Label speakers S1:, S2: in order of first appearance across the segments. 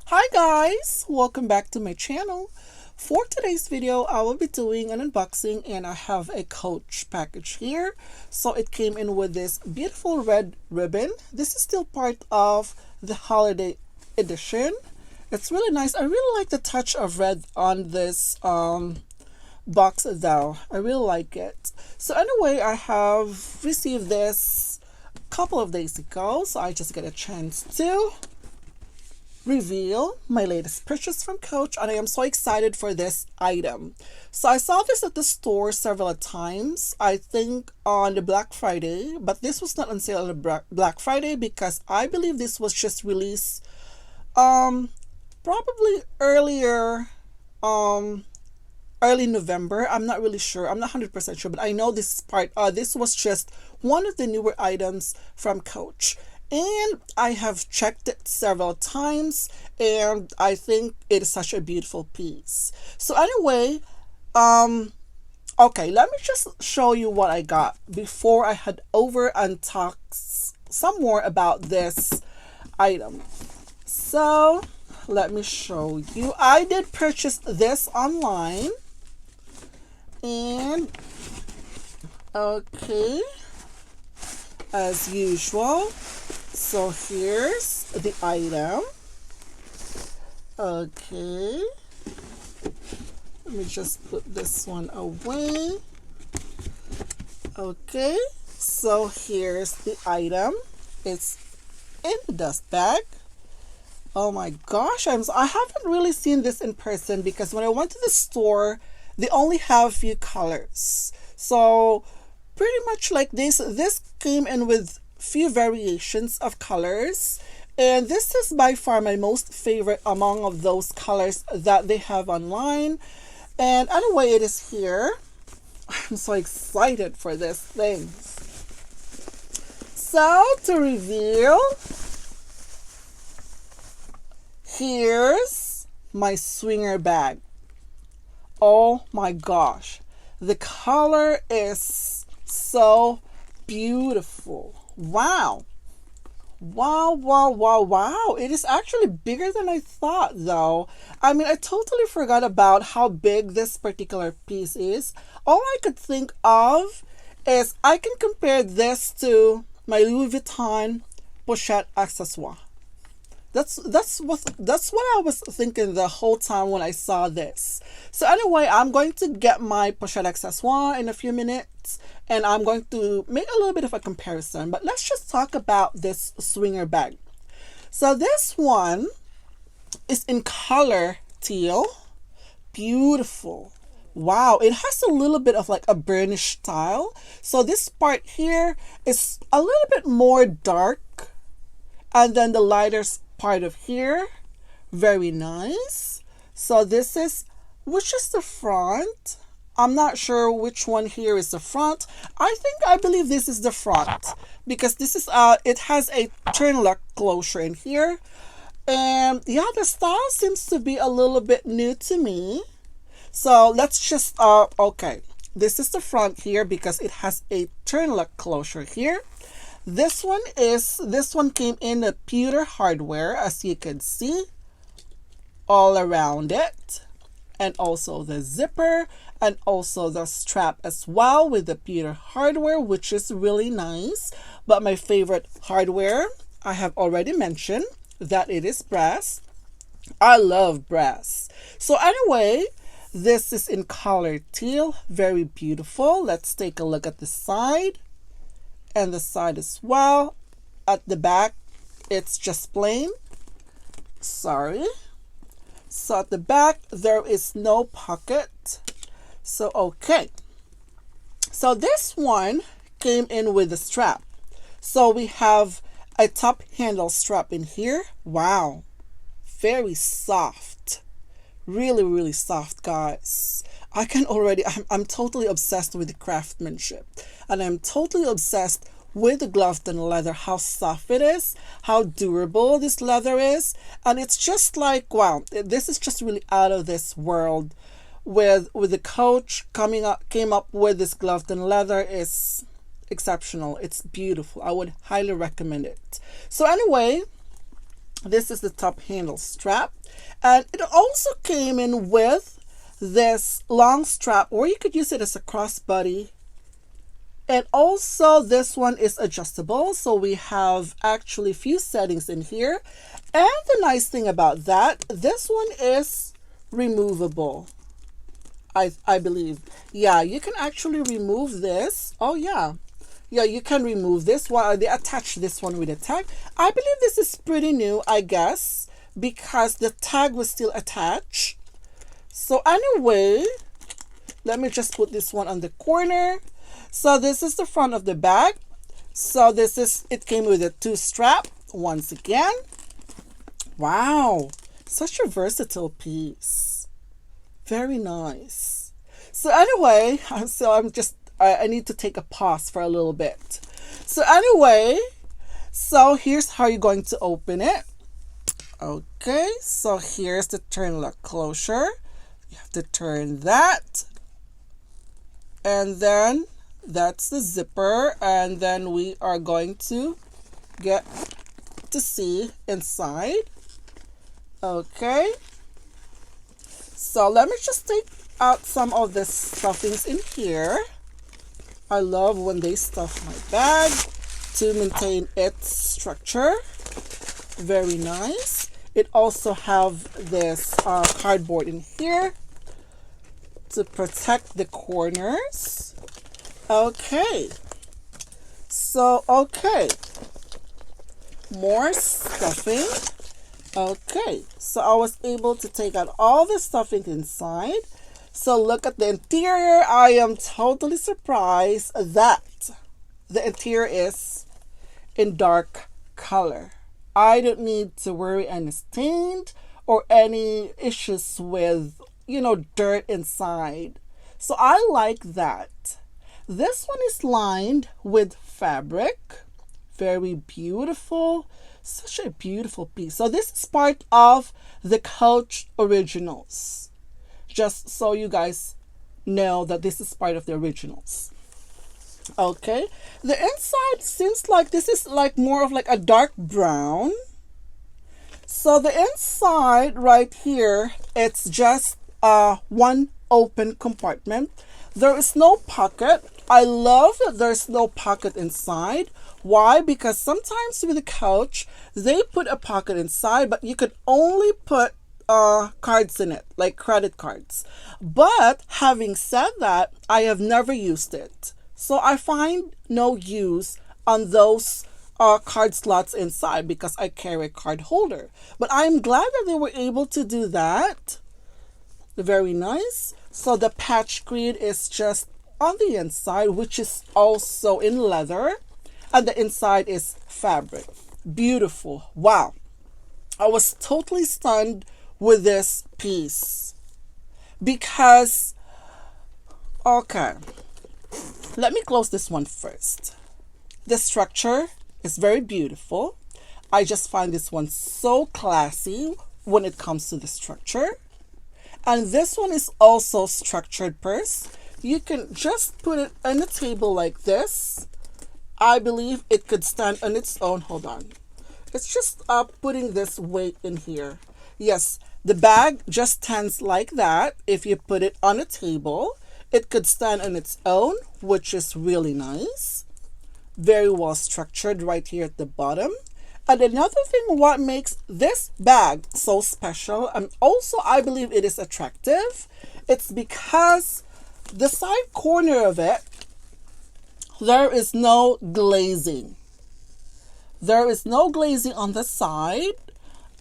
S1: Hi guys, welcome back to my channel. For today's video, I will be doing an unboxing and I have a Coach package here. So it came in with this beautiful red ribbon. This is still part of the holiday edition. It's really nice. I really like the touch of red on this box though. I really like it. So anyway, I have received this a couple of days ago, so I just get a chance to reveal my latest purchase from Coach, and I am so excited for this item. So I saw this at the store several times, I think on the Black Friday, but this was not on sale on the Black Friday because I believe this was just released probably early November. I'm not really sure. I'm not 100% sure, but I know this was just one of the newer items from Coach. And I have checked it several times and I think it is such a beautiful piece. So anyway, okay, let me just show you what I got before I head over and talk some more about this item. So let me show you. I did purchase this online. And okay, as usual, so here's the item. Okay, let me just put this one away. Okay, so here's the item. It's in the dust bag. Oh my gosh, I haven't really seen this in person because when I went to the store, they only have a few colors. So pretty much like this came in with few variations of colors, and this is by far my most favorite among of those colors that they have online. And anyway, it is here. I'm so excited for this thing. So to reveal, here's my swinger bag. Oh my gosh, the color is so beautiful. Wow. Wow. It is actually bigger than I thought though. I mean, I totally forgot about how big this particular piece is. All I could think of is I can compare this to my Louis Vuitton pochette accessoire. That's what I was thinking the whole time when I saw this. So anyway, I'm going to get my pochette accessoire in a few minutes and I'm going to make a little bit of a comparison. But let's just talk about this swinger bag. So this one is in color teal. Beautiful. Wow, it has a little bit of like a burnish style. So this part here is a little bit more dark, and then the lighter part of here, very nice. So this is, which is the front? I'm not sure which one here is the front. I believe this is the front because this is it has a TURNLOCK closure in here. And yeah, the style seems to be a little bit new to me. So let's just okay, this is the front here because it has a TURNLOCK closure here. This one came in the pewter hardware, as you can see, all around it, and also the zipper and also the strap as well with the pewter hardware, which is really nice. But my favorite hardware, I have already mentioned that it is brass. I love brass. So anyway, this is in color teal, very beautiful. Let's take a look at the side. And the side as well. At the back, it's just plain. Sorry. So at the back, there is no pocket. So okay. So this one came in with a strap. So we have a top handle strap in here. Wow. Very soft. Really soft, guys. I'm totally obsessed with the craftsmanship, and I'm totally obsessed with the Glovetanned leather, how soft it is, how durable this leather is, and it's just like, wow, this is just really out of this world. With the Coach came up with this Glovetanned leather is exceptional. It's beautiful. I would highly recommend it. So anyway, This is the top handle strap. And it also came in with this long strap, or you could use it as a crossbody. And also this one is adjustable, so we have actually a few settings in here. And the nice thing about that, this one is removable. I believe. Yeah, you can actually remove this. Oh yeah. Yeah, you can remove this one. They attach this one with a tag. I believe this is pretty new, I guess, because the tag was still attached. So anyway, let me just put this one on the corner. So this is the front of the bag. So it came with a 2 strap once again. Wow, such a versatile piece. Very nice. So anyway, I need to take a pause for a little bit. So anyway, so here's how you're going to open it. Okay, so here's the turn lock closure. You have to turn that. And then that's the zipper. And then we are going to get to see inside. Okay. So let me just take out some of the stuffings in here. I love when they stuff my bag to maintain its structure. Very nice. It also have this cardboard in here to protect the corners. Okay. So, okay. More stuffing. Okay. So I was able to take out all the stuffing inside. So look at the interior. I am totally surprised that the interior is in dark color. I don't need to worry any stained or any issues with, dirt inside. So I like that. This one is lined with fabric. Very beautiful. Such a beautiful piece. So this is part of the Coach Originals. Just so you guys know that this is part of the originals. Okay. The inside seems like this is like more of like a dark brown. So the inside right here, it's just one open compartment. There is no pocket. I love that there's no pocket inside. Why? Because sometimes with the Coach, they put a pocket inside, but you could only put cards in it, like credit cards. But having said that, I have never used it. So I find no use on those card slots inside because I carry a card holder. But I'm glad that they were able to do that. Very nice. So the patch grid is just on the inside, which is also in leather. And the inside is fabric. Beautiful. Wow. I was totally stunned with this piece. Because, okay. Let me close this one first. The structure is very beautiful. I just find this one so classy when it comes to the structure. And this one is also structured purse. You can just put it on a table like this. I believe it could stand on its own. Hold on. It's just putting this weight in here. Yes, the bag just stands like that. If you put it on a table, it could stand on its own, which is really nice. Very well structured right here at the bottom. And another thing what makes this bag so special, and also I believe it is attractive, it's because the side corner of it, there is no glazing. There is no glazing on the side.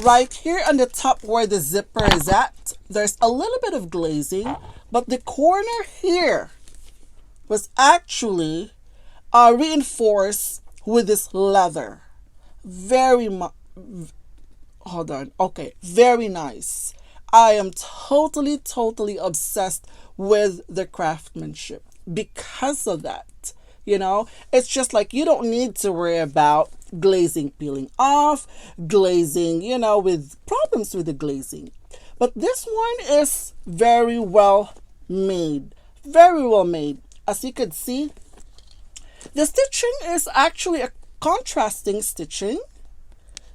S1: Right here on the top where the zipper is at, there's a little bit of glazing, but the corner here was actually reinforced with this leather. Very hold on. Okay, very nice. I am totally obsessed with the craftsmanship because of that. It's just like you don't need to worry about glazing peeling off, glazing, with problems with the glazing. But this one is very well made. Very well made. As you can see, the stitching is actually a contrasting stitching.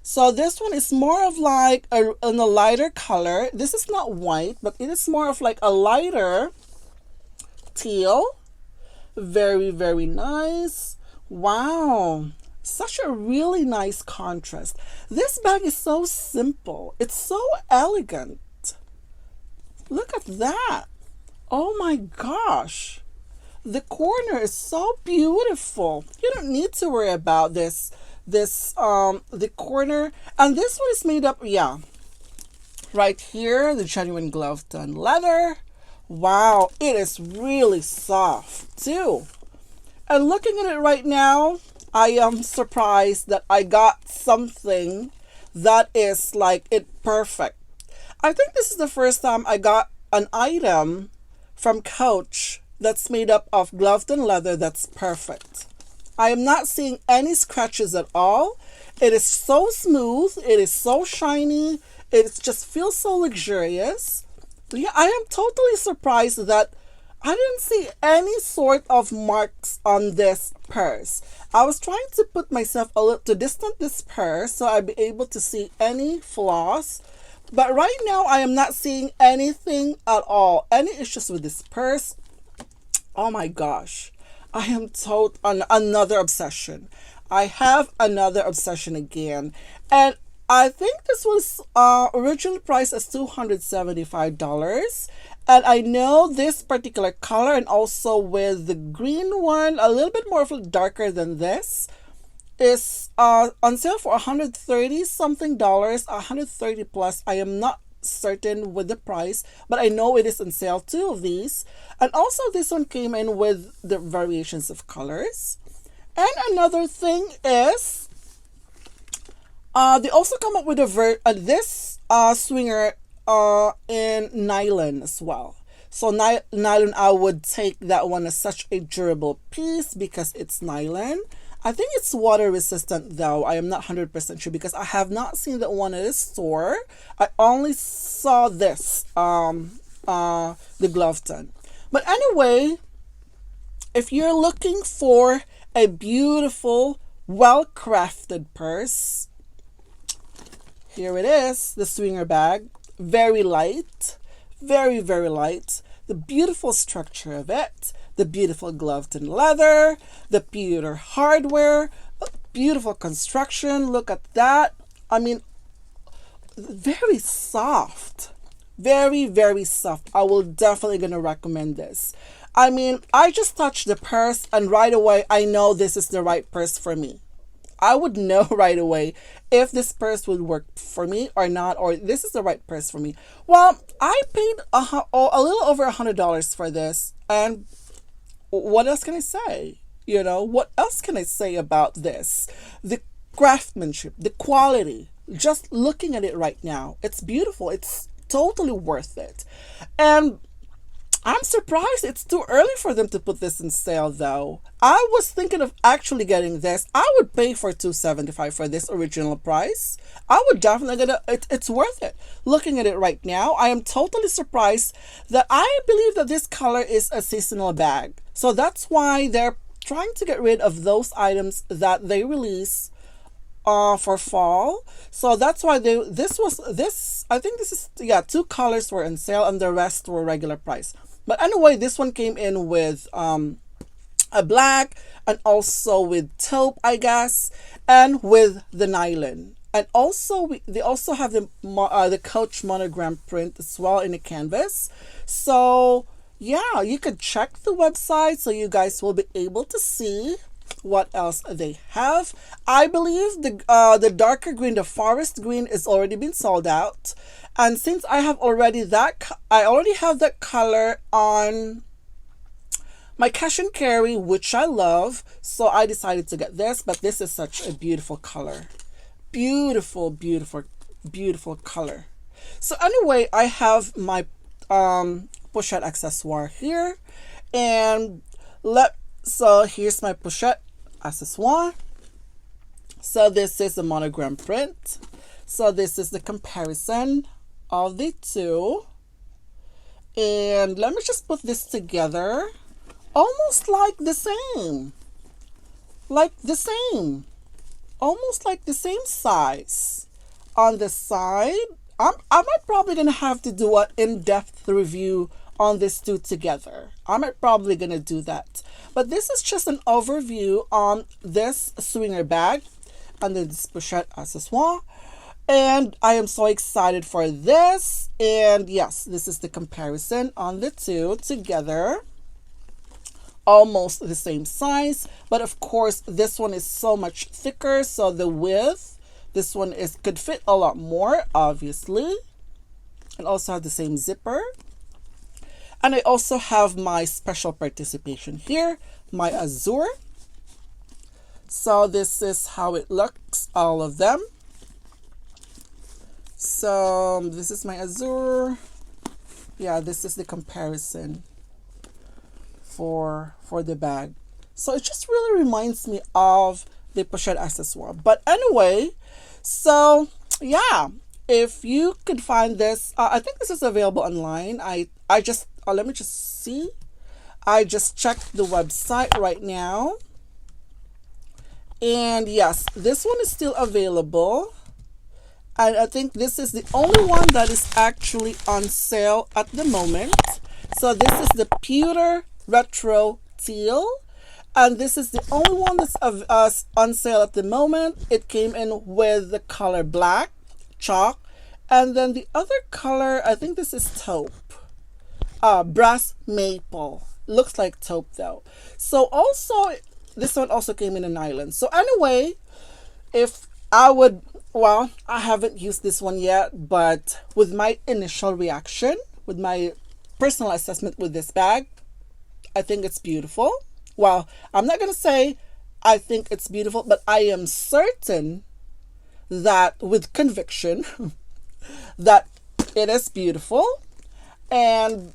S1: So this one is more of like in a lighter color. This is not white, but it is more of like a lighter teal. Very, very nice. Wow. Such a really nice contrast. This bag is so simple. It's so elegant. Look at that. Oh my gosh. The corner is so beautiful. You don't need to worry about the corner. And this one is made up, yeah, right here, the genuine Glovetanned leather. Wow, it is really soft too. And looking at it right now, I am surprised that I got something that is like it perfect. I think this is the first time I got an item from Coach that's made up of Glovetanned leather that's perfect. I am not seeing any scratches at all. It is so smooth. It is so shiny. It just feels so luxurious. Yeah, I am totally surprised that I didn't see any sort of marks on this purse. I was trying to put myself a little to distance this purse so I'd be able to see any flaws. But right now I am not seeing anything at all. Any issues with this purse. Oh my gosh. I am on another obsession. I have another obsession again. And I think this was originally priced as $275. And I know this particular color, and also with the green one, a little bit more of a darker than this, is on sale for $130 something, 130 plus. I am not certain with the price, but I know it is on sale, two of these. And also this one came in with the variations of colors. And another thing is they also come up with this swinger in nylon as well. So nylon, I would take that one as such a durable piece because it's nylon. I think it's water resistant though. I am not 100% sure because I have not seen that one at a store. I only saw this, the Glovetanned. But anyway, if you're looking for a beautiful, well-crafted purse, here it is, the swinger bag. Very light, very, very light. The beautiful structure of it, the beautiful Glovetanned leather, the pewter hardware, beautiful construction. Look at that. I mean, very soft. Very, very soft. I will definitely gonna recommend this. I mean, I just touched the purse and right away I know this is the right purse for me. I would know right away if this purse would work for me or not, or this is the right purse for me. Well, I paid a little over $100 for this, and what else can I say? You know, what else can I say about this? The craftsmanship, the quality, just looking at it right now, it's beautiful. It's totally worth it. And I'm surprised it's too early for them to put this in sale though. I was thinking of actually getting this. I would pay for $275 for this original price. I would definitely get it. It's worth it. Looking at it right now, I am totally surprised that I believe that this color is a seasonal bag. So that's why they're trying to get rid of those items that they release for fall. So that's why I think this is, yeah, two colors were in sale and the rest were regular price. But anyway, this one came in with a black and also with taupe, I guess, and with the nylon. And also they also have the Coach monogram print as well in a canvas. So yeah, you could check the website so you guys will be able to see what else they have. I believe the darker green, the forest green, is already been sold out. And since I already have that color on my cash and carry, which I love, so I decided to get this. But this is such a beautiful color. Beautiful, beautiful, beautiful color. So anyway, I have my pochette accessoire here, and so here's my pochette accessoire. So this is the monogram print. So this is the comparison of the two. And let me just put this together. Almost like the same. Like the same. almost like the same size on the side. I might probably gonna have to do an in-depth review on these two together. I might probably gonna do that. But this is just an overview on this swinger bag and then this pochette accessoire. And I am so excited for this. And yes, this is the comparison on the two together. Almost the same size, but of course this one is so much thicker, so the width, this one could fit a lot more, obviously, and also have the same zipper. And I also have my special participation here, my azure. So this is how it looks, all of them. So this is my azure. Yeah, this is the comparison for the bag. So it just really reminds me of the pochette accessoire. But anyway, so yeah, if you could find this, I think this is available online. I just let me just see. I just checked the website right now, and yes, this one is still available. And I think this is the only one that is actually on sale at the moment. So this is the pewter retro teal, and this is the only one that's on sale at the moment. It came in with the color black chalk, and then the other color, I think this is taupe, brass maple. Looks like taupe though. So also this one also came in an island. So anyway, if I would, well, I haven't used this one yet, but with my initial reaction, with my personal assessment with this bag, I think it's beautiful. Well, I'm not going to say I think it's beautiful, but I am certain that with conviction that it is beautiful. And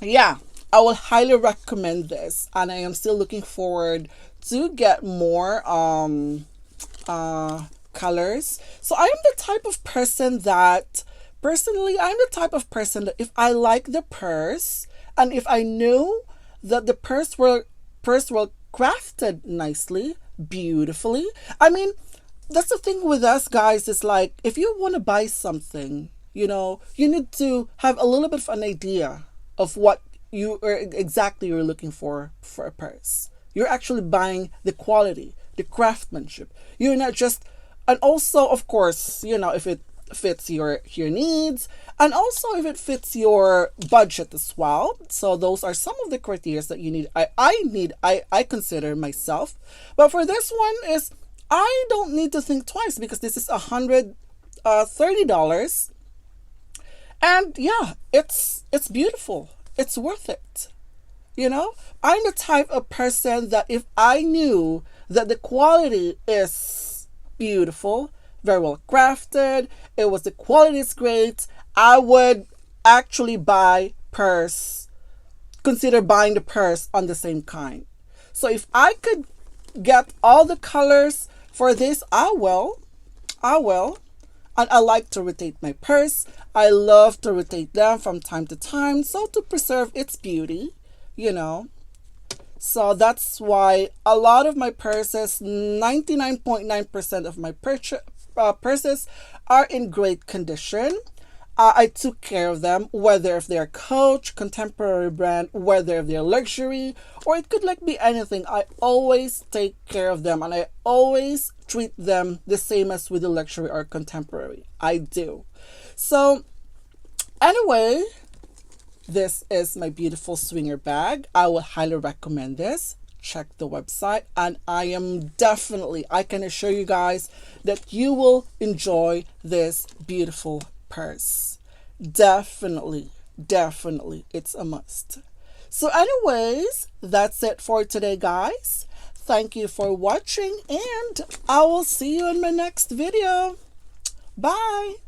S1: yeah, I will highly recommend this. And I am still looking forward to get more colors. So I am the type of person that, personally, I'm the type of person that if I like the purse, and if I know that the purse were crafted nicely, beautifully. I mean, that's the thing with us guys, is like, if you want to buy something, you know, you need to have a little bit of an idea of what you are exactly you're looking for a purse. You're actually buying the quality, the craftsmanship. You're not just, and also of course, you know, if it fits your needs, and also if it fits your budget as well. So those are some of the criteria that you need. I consider myself. But for this one is, I don't need to think twice, because this is $130, and yeah, it's beautiful. It's worth it. You know, I'm the type of person that if I knew that the quality is beautiful, very well crafted, the quality is great, I would actually consider buying the purse on the same kind. So if I could get all the colors for this, I will. And I like to rotate my purse. I love to rotate them from time to time, so to preserve its beauty, you know. So that's why a lot of my purses, 99.9% of my purses are in great condition. I took care of them, whether if they're Coach, contemporary brand, whether if they're luxury, or it could like be anything. I always take care of them, and I always treat them the same as with the luxury or contemporary. I do. So anyway, this is my beautiful swinger bag. I would highly recommend this. Check the website, and I can assure you guys that you will enjoy this beautiful purse. Definitely, it's a must. So anyways, that's it for today, guys. Thank you for watching, and I will see you in my next video. Bye.